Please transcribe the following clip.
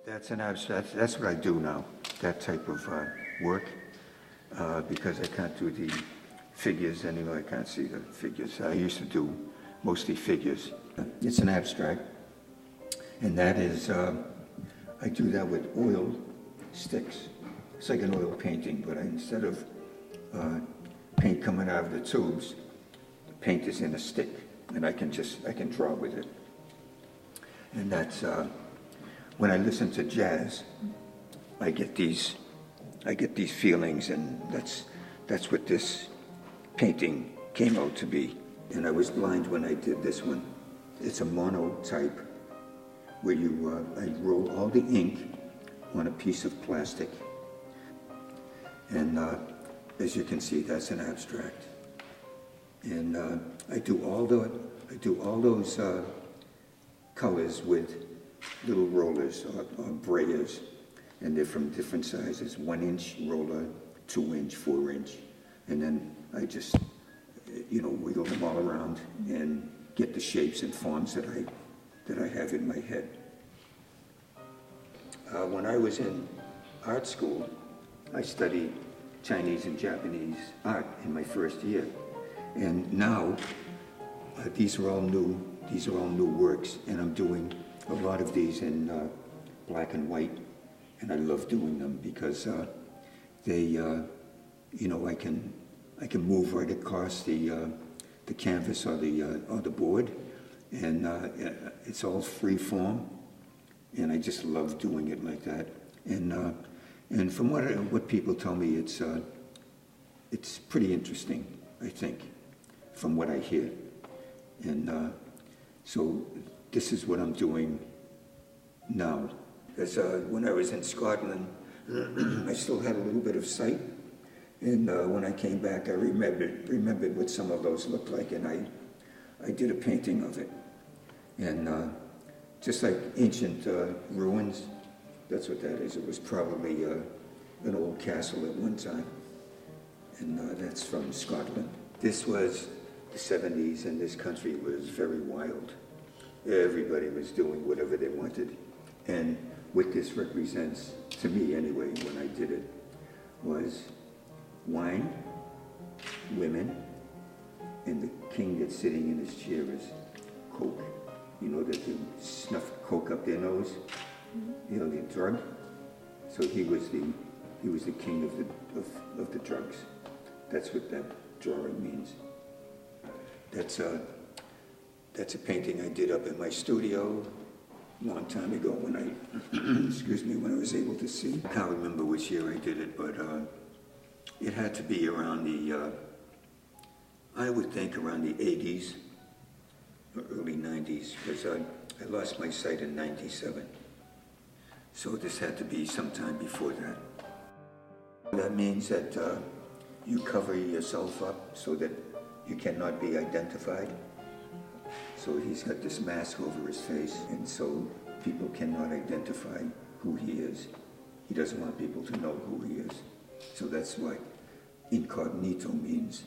That's an abstract. That's what I do now, that type of work, because I can't do the figures anymore. I can't see the figures. I used to do mostly figures. It's an abstract, and that is, I do that with oil sticks. It's like an oil painting, but instead of paint coming out of the tubes, the paint is in a stick, and I can draw with it. And that's, when I listen to jazz, I get these feelings, and that's what this painting came out to be. And I was blind when I did this one. It's a monotype, where I roll all the ink on a piece of plastic. And as you can see, that's an abstract. And I do all those colors with little rollers or brayers, and they're from different sizes: 1-inch roller, 2-inch, 4-inch, and then I just, wiggle them all around and get the shapes and forms that I have in my head. When I was in art school, I studied Chinese and Japanese art in my first year, and now these are all new works, and I'm doing a lot of these in black and white, and I love doing them because they, I can move right across the canvas or the board, and it's all free form, and I just love doing it like that. And from what people tell me, it's pretty interesting, I think, from what I hear. And so this is what I'm doing now. Because when I was in Scotland, I still had a little bit of sight. And when I came back, I remembered what some of those looked like, and I did a painting of it. And just like ancient ruins, that's what that is. It was probably an old castle at one time. And that's from Scotland. This was the 70s, and this country was very wild. Everybody was doing whatever they wanted. And what this represents, to me anyway, when I did it, was wine, women, and the king that's sitting in his chair is coke. You know that they snuff coke up their nose? You know, the drug? So he was the king of the drugs. That's what that drawing means. That's a painting I did up in my studio a long time ago when I, excuse me, when I was able to see. I can't remember which year I did it, but it had to be around the, I would think around the 80s, or early 90s, because I lost my sight in 97. So this had to be sometime before that. That means that you cover yourself up so that you cannot be identified. So he's got this mask over his face, and so people cannot identify who he is. He doesn't want people to know who he is. So that's what incognito means.